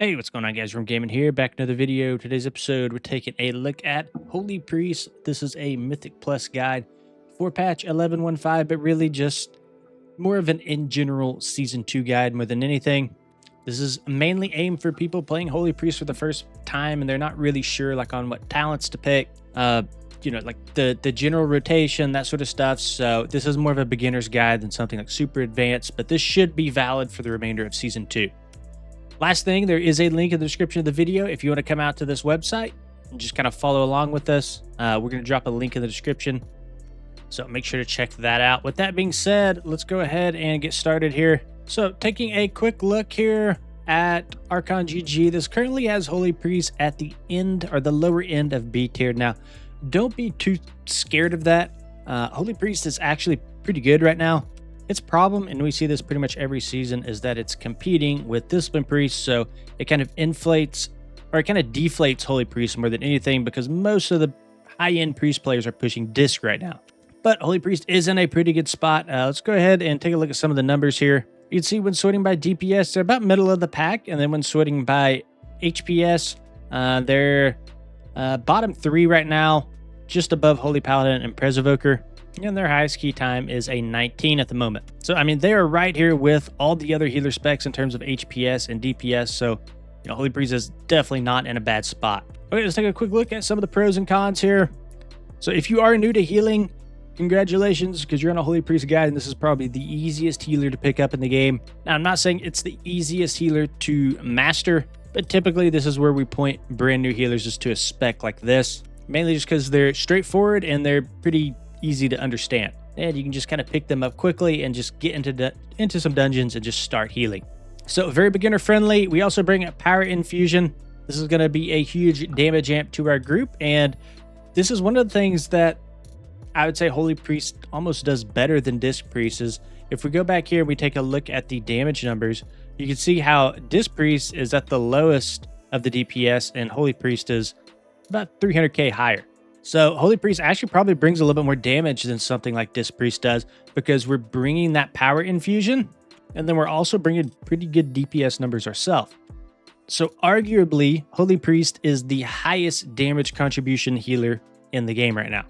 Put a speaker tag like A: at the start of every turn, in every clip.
A: Hey, what's going on, guys? Room Gaming here, back another video. Today's episode, we're taking a look at Holy Priest. This is a Mythic Plus guide for patch 11.15, but really just more of an in general Season 2 guide more than anything. This is mainly aimed for people playing Holy Priest for the first time, and they're not really sure like on what talents to pick, like the general rotation, that sort of stuff. So this is more of a beginner's guide than something like super advanced, but this should be valid for the remainder of Season 2. Last thing, there is a link in the description of the video if you want to come out to this website and just kind of follow along with us. We're going to drop a link in the description, so make sure to check that out. With that being said, let's go ahead and get started here. So taking a quick look here at Archon GG, this currently has Holy Priest at the end or the lower end of B tier. Now, don't be too scared of that. Holy Priest is actually pretty good right now. Its problem, and we see this pretty much every season, is that it's competing with Discipline Priest, so it kind of inflates, or it kind of deflates Holy Priest more than anything, because most of the high-end Priest players are pushing Disc right now. But Holy Priest is in a pretty good spot. Let's go ahead and take a look at some of the numbers here. You can see when sorting by DPS, they're about middle of the pack, and then when sorting by HPS, they're bottom 3 right now, just above Holy Paladin and Presevoker. And their highest key time is a 19 at the moment. So, I mean, they are right here with all the other healer specs in terms of HPS and DPS. So, Holy Priest is definitely not in a bad spot. Okay, let's take a quick look at some of the pros and cons here. So, if you are new to healing, congratulations, because you're on a Holy Priest guide, and this is probably the easiest healer to pick up in the game. Now, I'm not saying it's the easiest healer to master, but typically this is where we point brand new healers just to a spec like this. Mainly just because they're straightforward and they're pretty easy to understand, and you can just kind of pick them up quickly and just get into some dungeons and just start healing. So very beginner friendly. We also bring a Power Infusion. This is going to be a huge damage amp to our group, and this is one of the things that I would say Holy Priest almost does better than Disc Priest. Is if we go back here and we take a look at the damage numbers, you can see how Disc Priest is at the lowest of the DPS and Holy Priest is about 300k higher. So Holy Priest actually probably brings a little bit more damage than something like Disc Priest does, because we're bringing that Power Infusion, and then we're also bringing pretty good DPS numbers ourselves. So arguably, Holy Priest is the highest damage contribution healer in the game right now.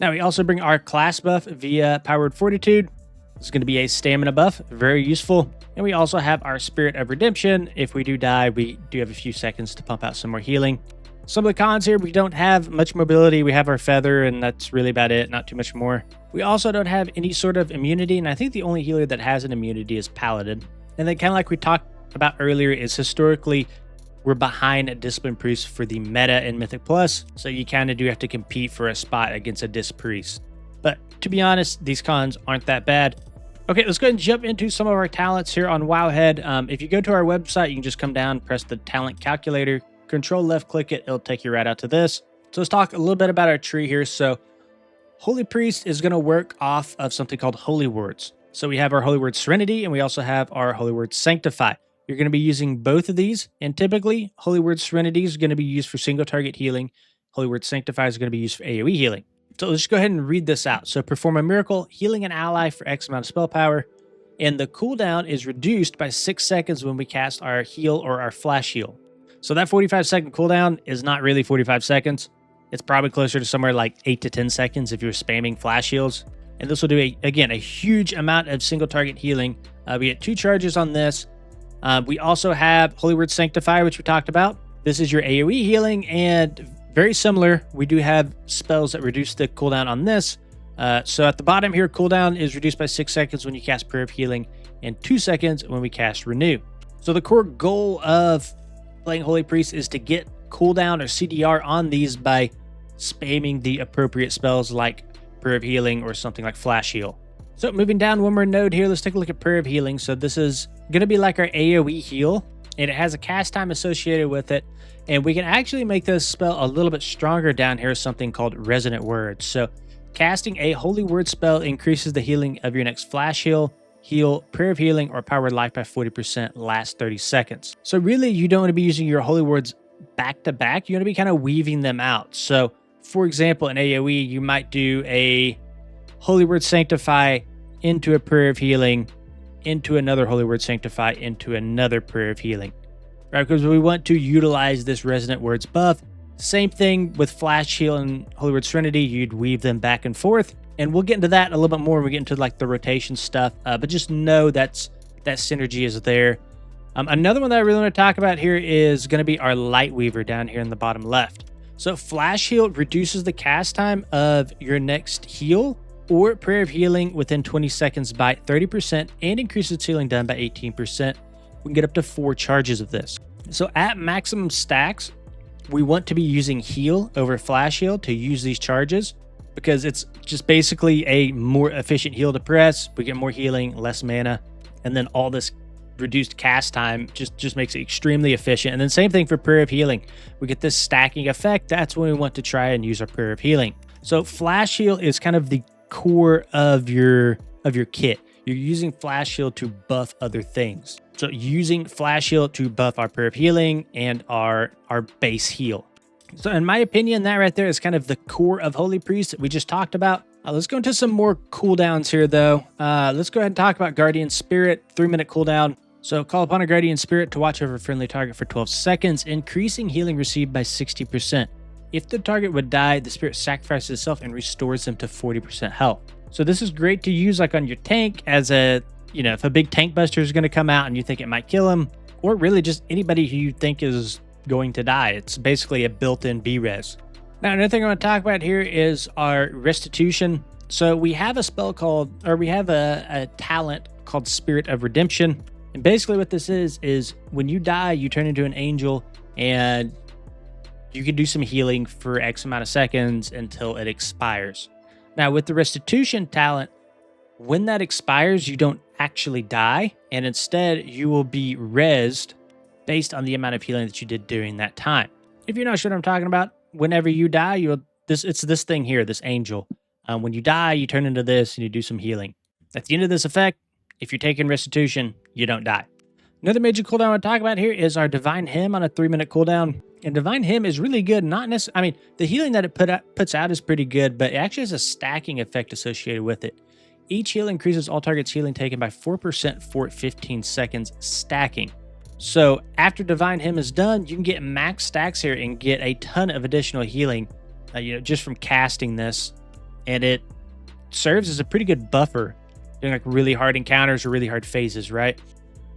A: Now, we also bring our class buff via Powered Fortitude. It's going to be a stamina buff, very useful. And we also have our Spirit of Redemption. If we do die, we do have a few seconds to pump out some more healing. Some of the cons here, we don't have much mobility. We have our feather, and that's really about it, not too much more. We also don't have any sort of immunity, and I think the only healer that has an immunity is Paladin. And then kind of like we talked about earlier, is historically we're behind Discipline Priest for the meta in Mythic Plus, so you kind of do have to compete for a spot against a Disc Priest. But to be honest, these cons aren't that bad. Okay, let's go ahead and jump into some of our talents here on Wowhead. If you go to our website, you can just come down, press the talent calculator, Control left click it, it'll take you right out to this. So let's talk a little bit about our tree here. So Holy Priest is going to work off of something called Holy Words. So we have our Holy Word Serenity, and we also have our Holy Word Sanctify. You're going to be using both of these, and typically Holy Word Serenity is going to be used for single target healing. Holy Word Sanctify is going to be used for AoE healing. So let's go ahead and read this out. So perform a miracle, healing an ally for X amount of spell power, and the cooldown is reduced by 6 seconds when we cast our heal or our flash heal. So that 45-second cooldown is not really 45 seconds. It's probably closer to somewhere like 8 to 10 seconds if you're spamming flash heals. And this will do, again, a huge amount of single target healing. We get 2 charges on this. We also have Holy Word Sanctify, which we talked about. This is your AoE healing, and very similar, we do have spells that reduce the cooldown on this. So at the bottom here, cooldown is reduced by 6 seconds when you cast Prayer of Healing, and 2 seconds when we cast Renew. So the core goal of playing Holy Priest is to get cooldown or CDR on these by spamming the appropriate spells like Prayer of Healing or something like Flash Heal. So moving down one more node here, let's take a look at Prayer of Healing. So this is going to be like our AoE heal, and it has a cast time associated with it. And we can actually make this spell a little bit stronger down here, something called Resonant Words. So casting a Holy Word spell increases the healing of your next Flash Heal, Prayer of Healing, or Power Life by 40% last 30 seconds. So really, you don't want to be using your Holy Words back to back. You want to be kind of weaving them out. So for example, in AoE, you might do a Holy Word Sanctify into a Prayer of Healing, into another Holy Word Sanctify, into another Prayer of Healing. right? Because we want to utilize this Resonant Words buff. Same thing with Flash Heal and Holy Word Serenity. You'd weave them back and forth. And we'll get into that a little bit more when we get into like the rotation stuff. But just know that synergy is there. Another one that I really want to talk about here is going to be our Light Weaver down here in the bottom left. So Flash Heal reduces the cast time of your next heal or Prayer of Healing within 20 seconds by 30% and increases healing done by 18%. We can get up to 4 charges of this. So at maximum stacks, we want to be using Heal over Flash Heal to use these charges because it's just basically a more efficient heal to press. We get more healing, less mana, and then all this reduced cast time just makes it extremely efficient. And then same thing for Prayer of Healing. We get this stacking effect. That's when we want to try and use our Prayer of Healing. So Flash Heal is kind of the core of your kit. You're using Flash Heal to buff other things. So using Flash Heal to buff our Prayer of Healing and our base heal. So in my opinion, that right there is kind of the core of Holy Priest that we just talked about. Let's go into some more cooldowns here though. Let's go ahead and talk about Guardian Spirit, 3-minute cooldown. So call upon a Guardian Spirit to watch over a friendly target for 12 seconds, increasing healing received by 60%. If the target would die, the spirit sacrifices itself and restores them to 40% health. So this is great to use like on your tank as a, if a big tank buster is going to come out and you think it might kill him, or really just anybody who you think is going to die. It's basically a built-in B-res. Now, another thing I want to talk about here is our restitution. So we have a spell called, or we have a talent called Spirit of Redemption. And basically what this is when you die, you turn into an angel and you can do some healing for X amount of seconds until it expires. Now with the restitution talent, when that expires, you don't actually die, and instead you will be rezzed based on the amount of healing that you did during that time. If you're not sure what I'm talking about, whenever you die, it's this thing here, this angel. When you die, you turn into this and you do some healing. At the end of this effect, if you're taking restitution, you don't die. Another major cooldown I want to talk about here is our Divine Hymn on a 3-minute cooldown. And Divine Hymn is really good. Not necessarily, the healing that it puts out is pretty good, but it actually has a stacking effect associated with it. Each heal increases all targets' healing taken by 4% for 15 seconds, stacking. So after Divine Hymn is done, you can get max stacks here and get a ton of additional healing, just from casting this. And it serves as a pretty good buffer during like really hard encounters or really hard phases, right?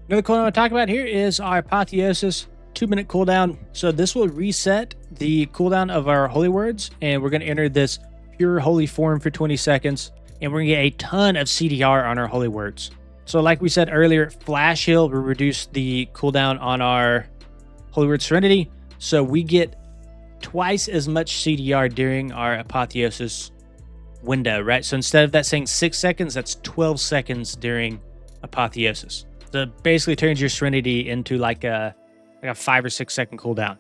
A: Another cooldown I want to talk about here is our Apotheosis, 2-minute cooldown. So this will reset the cooldown of our Holy Words, and we're going to enter this pure holy form for 20 seconds, and we're going to get a ton of CDR on our Holy Words. So like we said earlier, Flash Heal will reduce the cooldown on our Holy Word Serenity, so we get twice as much CDR during our Apotheosis window, right? So instead of that saying 6 seconds, that's 12 seconds during Apotheosis. So it basically turns your Serenity into like a 5 or 6 second cooldown.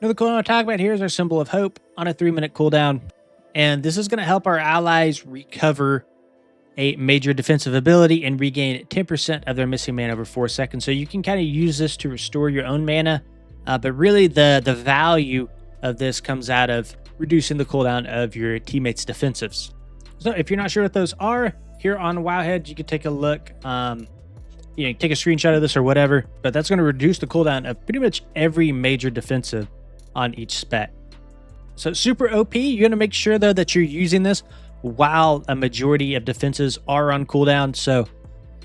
A: Another cooldown I'll talk about here is our Symbol of Hope on a 3-minute cooldown. And this is going to help our allies recover a major defensive ability and regain 10% of their missing mana over 4 seconds. So you can kind of use this to restore your own mana. But really the value of this comes out of reducing the cooldown of your teammates' defensives. So if you're not sure what those are, here on Wowhead, you can take a look. Take a screenshot of this or whatever, but that's going to reduce the cooldown of pretty much every major defensive on each spec. So super OP, you're going to make sure though that you're using this while a majority of defenses are on cooldown. So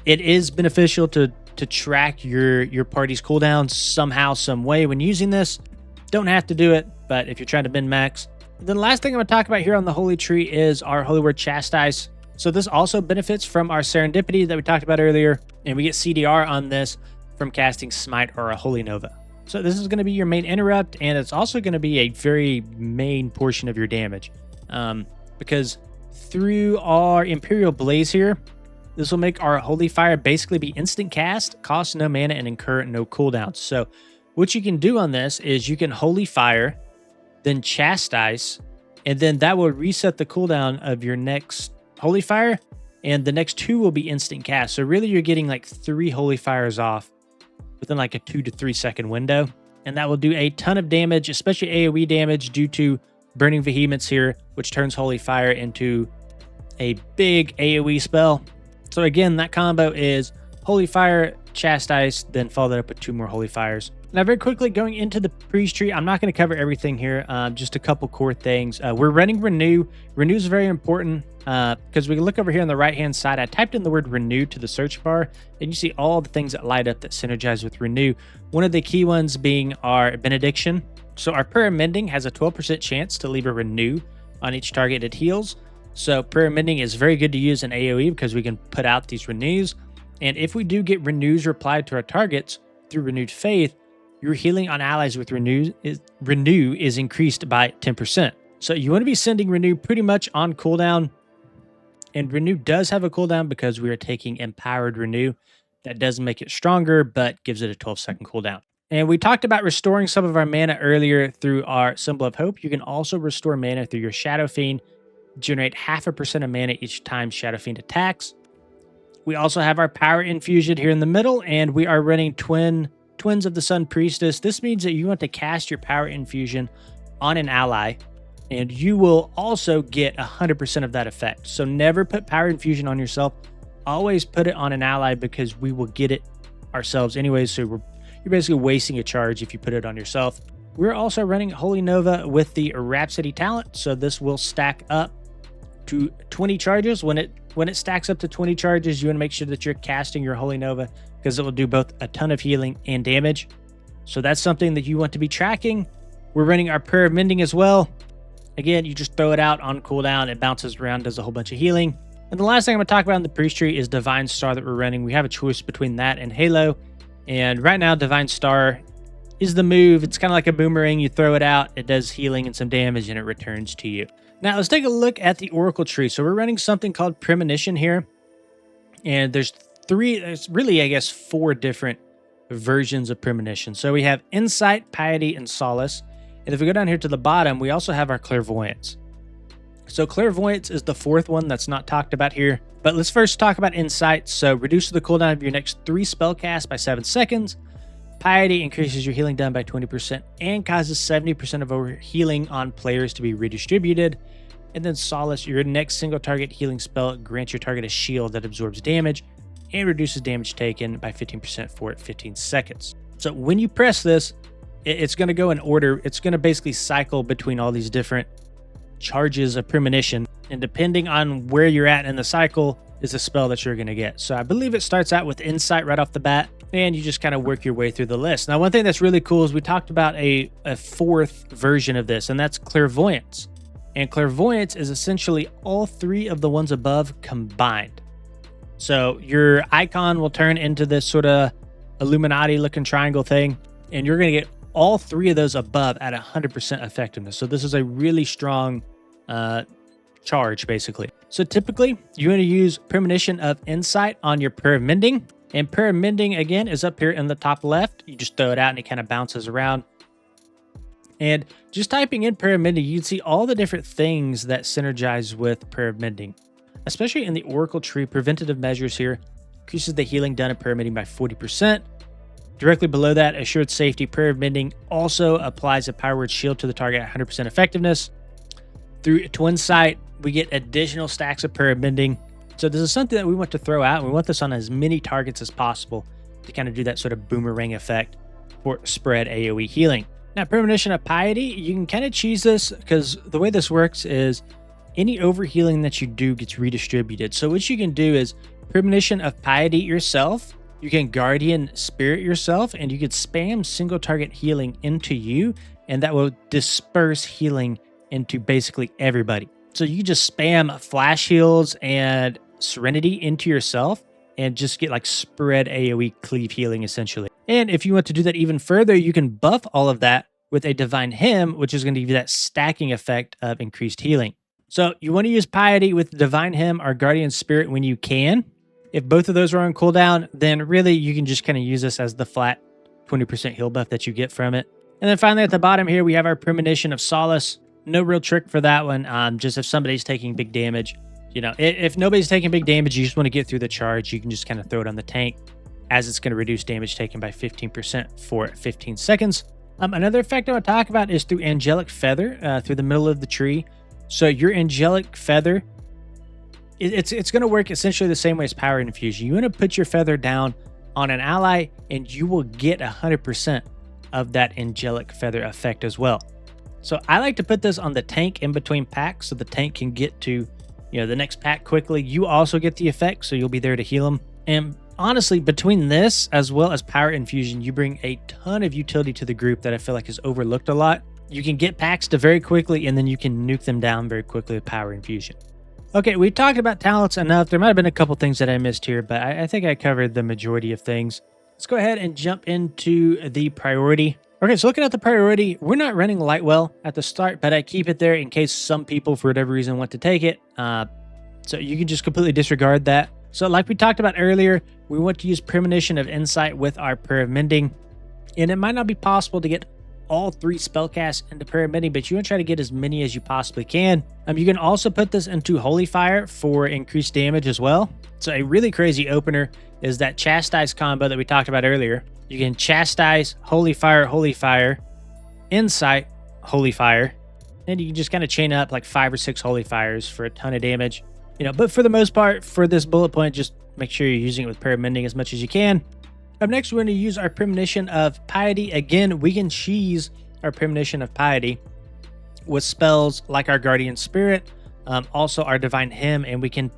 A: it is beneficial to track your party's cooldowns somehow, some way when using this. Don't have to do it, but if you're trying to min-max. Then the last thing I'm going to talk about here on the Holy Tree is our Holy Word Chastise. So this also benefits from our Serendipity that we talked about earlier, and we get CDR on this from casting Smite or a Holy Nova. So this is going to be your main interrupt, and it's also going to be a very main portion of your damage. Because through our Imperial Blaze here, this will make our Holy Fire basically be instant cast, cost no mana, and incur no cooldowns. So what you can do on this is you can Holy Fire, then Chastise, and then that will reset the cooldown of your next Holy Fire, and the next 2 will be instant cast. So really you're getting like 3 Holy Fires off within like a 2 to 3 second window, and that will do a ton of damage, especially AoE damage due to Burning Vehemence here, which turns Holy Fire into a big AoE spell. So again, that combo is Holy Fire Chastise, then follow that up with 2 more Holy Fires. Now, very quickly, going into the Priest tree, I'm not going to cover everything here, just a couple core things. We're running Renew. Renew is very important because we can look over here on the right-hand side. I typed in the word Renew to the search bar, and you see all the things that light up that synergize with Renew. One of the key ones being our Benediction. So our Prayer Mending has a 12% chance to leave a Renew on each target it heals. So Prayer Mending is very good to use in AoE because we can put out these Renews. And if we do get Renews replied to our targets through Renewed Faith, your healing on allies with Renew is increased by 10%. So you want to be sending Renew pretty much on cooldown. And Renew does have a cooldown because we are taking Empowered Renew. That does make it stronger, but gives it a 12-second cooldown. And we talked about restoring some of our mana earlier through our Symbol of Hope. You can also restore mana through your Shadow Fiend, generate 0.5% of mana each time Shadow Fiend attacks. We also have our Power Infusion here in the middle, and we are running Twins of the Sun Priestess. This means that you want to cast your Power Infusion on an ally, and you will also get 100% of that effect. So never put Power Infusion on yourself. Always put it on an ally because we will get it ourselves anyways. So you're basically wasting a charge if you put it on yourself. We're also running Holy Nova with the Rhapsody talent, so this will stack up to 20 charges. When it stacks up to 20 charges, you want to make sure that you're casting your Holy Nova because it will do both a ton of healing and damage. So that's something that you want to be tracking. We're running our Prayer of Mending as well. Again, you just throw it out on cooldown. It bounces around, does a whole bunch of healing. And the last thing I'm going to talk about in the Priest tree is Divine Star that we're running. We have a choice between that and Halo. And right now, Divine Star is the move. It's kind of like a boomerang. You throw it out, it does healing and some damage, and it returns to you. Now, let's take a look at the Oracle tree. So we're running something called Premonition here. And there's really, I guess, 4 different versions of Premonition. So we have Insight, Piety, and Solace. And if we go down here to the bottom, we also have our Clairvoyance. So Clairvoyance is the 4th one that's not talked about here. But let's first talk about Insight. So reduces the cooldown of your next 3 spell casts by 7 seconds. Piety increases your healing done by 20% and causes 70% of over healing on players to be redistributed. And then Solace, your next single target healing spell grants your target a shield that absorbs damage and reduces damage taken by 15% for 15 seconds. So when you press this, it's going to go in order. It's going to basically cycle between all these different charges of Premonition. And depending on where you're at in the cycle is the spell that you're going to get. So I believe it starts out with Insight right off the bat, and you just kind of work your way through the list. Now, one thing that's really cool is we talked about a 4th version of this, and that's Clairvoyance. And Clairvoyance is essentially all 3 of the ones above combined. So your icon will turn into this sort of Illuminati looking triangle thing, and you're going to get all 3 of those above at 100% effectiveness. So this is a really strong charge, basically. So typically, you're going to use Premonition of Insight on your Prayer of Mending. And Prayer of Mending, again, is up here in the top left. You just throw it out and it kind of bounces around. And just typing in Prayer of Mending, you can see all the different things that synergize with Prayer of Mending. Especially in the Oracle tree, preventative measures here increases the healing done at Prayer of Mending by 40%. Directly below that, Assured Safety Prayer of Mending also applies a Power Word Shield to the target at 100% effectiveness. Through Twin Sight, we get additional stacks of Prayer of Mending. So this is something that we want to throw out. We want this on as many targets as possible to kind of do that sort of boomerang effect for spread AoE healing. Now, Premonition of Piety, you can kind of cheese this because the way this works is any overhealing that you do gets redistributed. So what you can do is Premonition of Piety yourself, you can Guardian Spirit yourself, and you could spam single target healing into you, and that will disperse healing into basically everybody. So you just spam Flash Heals and Serenity into yourself and just get like spread AoE cleave healing essentially. And if you want to do that even further, you can buff all of that with a Divine Hymn, which is going to give you that stacking effect of increased healing. So you want to use Piety with Divine Hymn or Guardian Spirit when you can. If both of those are on cooldown, then really you can just kind of use this as the flat 20% heal buff that you get from it. And then finally at the bottom here, we have our Premonition of Solace. No real trick for that one. Just if somebody's taking big damage, you know, if nobody's taking big damage, you just want to get through the charge, you can just kind of throw it on the tank as it's going to reduce damage taken by 15% for 15 seconds. Another effect I want to talk about is through Angelic Feather through the middle of the tree. So your Angelic Feather, it's going to work essentially the same way as Power Infusion. You want to put your feather down on an ally, and you will get 100% of that angelic feather effect as well. So I like to put this on the tank in between packs so the tank can get to, the next pack quickly. You also get the effect, so you'll be there to heal them. And honestly, between this as well as power infusion, you bring a ton of utility to the group that I feel like is overlooked a lot. You can get packs to very quickly, and then you can nuke them down very quickly with power infusion. Okay, we talked about talents enough. There might have been a couple things that I missed here, but I think I covered the majority of things. Let's go ahead and jump into the priority. Okay, so looking at the priority, we're not running Lightwell at the start, but I keep it there in case some people, for whatever reason, want to take it. So you can just completely disregard that. So like we talked about earlier, we want to use Premonition of Insight with our Prayer of Mending. And it might not be possible to get all 3 spellcasts into Prayer of Mending, but you want to try to get as many as you possibly can. You can also put this into Holy Fire for increased damage as well. So a really crazy opener is that Chastise combo that we talked about earlier. You can Chastise, Holy Fire, Insight, Holy Fire, and you can just kind of chain up like 5 or 6 Holy Fires for a ton of damage. But for the most part, for this bullet point, just make sure you're using it with Prayer of Mending as much as you can. Up next, we're going to use our Premonition of Piety. Again, we can cheese our Premonition of Piety with spells like our Guardian Spirit, also our Divine Hymn, and we can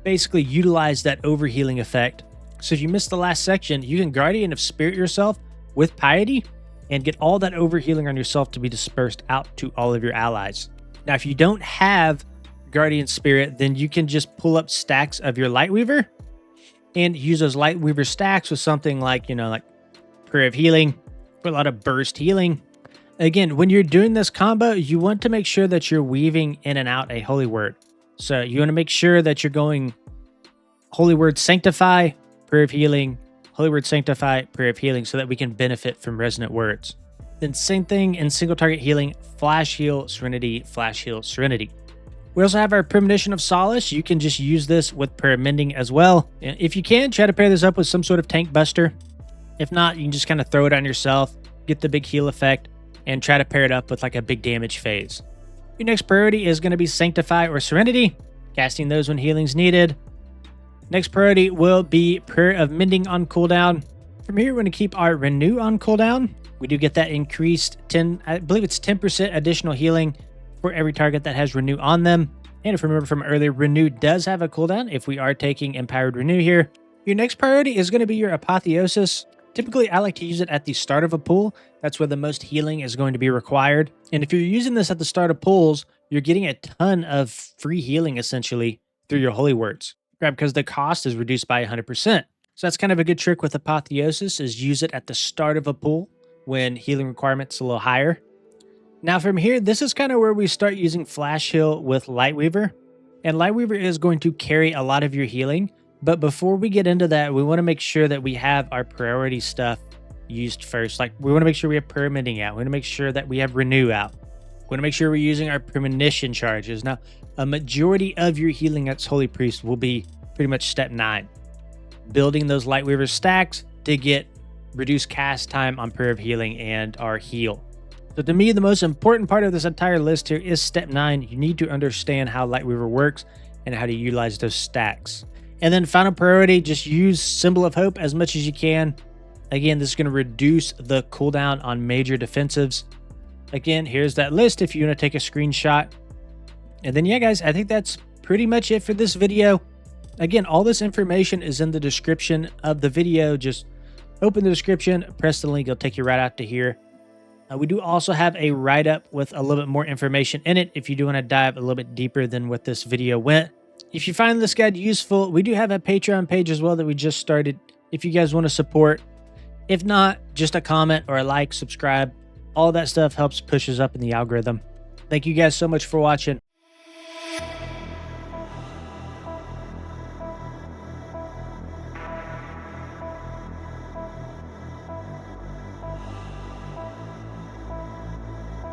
A: basically utilize that overhealing effect. So if you missed the last section, you can Guardian of Spirit yourself with Piety and get all that overhealing on yourself to be dispersed out to all of your allies. Now, if you don't have Guardian Spirit, then you can just pull up stacks of your Lightweaver and use those Lightweaver stacks with something like, like Prayer of Healing, or a lot of burst healing. Again, when you're doing this combo, you want to make sure that you're weaving in and out a Holy Word. So you want to make sure that you're going Holy Word Sanctify, Prayer of Healing, Holy Word Sanctify, Prayer of Healing, so that we can benefit from resonant words. Then same thing in single target healing, Flash Heal, Serenity, Flash Heal, Serenity. We also have our Premonition of Solace. You can just use this with Prayer of Mending as well. And if you can, try to pair this up with some sort of tank buster. If not, you can just kind of throw it on yourself, get the big heal effect, and try to pair it up with like a big damage phase. Your next priority is going to be Sanctify or Serenity, casting those when healing's needed. Next priority will be Prayer of Mending on cooldown. From here, we're going to keep our Renew on cooldown. We do get that increased 10% additional healing for every target that has Renew on them. And if you remember from earlier, Renew does have a cooldown if we are taking Empowered Renew here. Your next priority is going to be your Apotheosis. Typically, I like to use it at the start of a pool. That's where the most healing is going to be required. And if you're using this at the start of pools, you're getting a ton of free healing essentially through your Holy Words, right? Because the cost is reduced by 100%. So that's kind of a good trick with Apotheosis, is use it at the start of a pool when healing requirements a little higher. Now from here, this is kind of where we start using Flash Heal with Lightweaver. And Lightweaver is going to carry a lot of your healing. But before we get into that, we want to make sure that we have our priority stuff used first. Like, we want to make sure we have Prayer of Mending out. We want to make sure that we have Renew out. We want to make sure we're using our Premonition charges. Now, a majority of your healing as Holy Priest will be pretty much step 9. Building those Lightweaver stacks to get reduced cast time on Prayer of Healing and our heal. So to me, the most important part of this entire list here is step 9. You need to understand how Lightweaver works and how to utilize those stacks. And then final priority, just use Symbol of Hope as much as you can. Again, this is going to reduce the cooldown on major defensives. Again, here's that list if you want to take a screenshot. And then, yeah, guys, I think that's pretty much it for this video. Again, all this information is in the description of the video. Just open the description, press the link, it'll take you right out to here. We do also have a write-up with a little bit more information in it if you do want to dive a little bit deeper than what this video went. If you find this guide useful, we do have a Patreon page as well that we just started if you guys want to support. If not, just a comment or a like, subscribe. All that stuff helps push us up in the algorithm. Thank you guys so much for watching.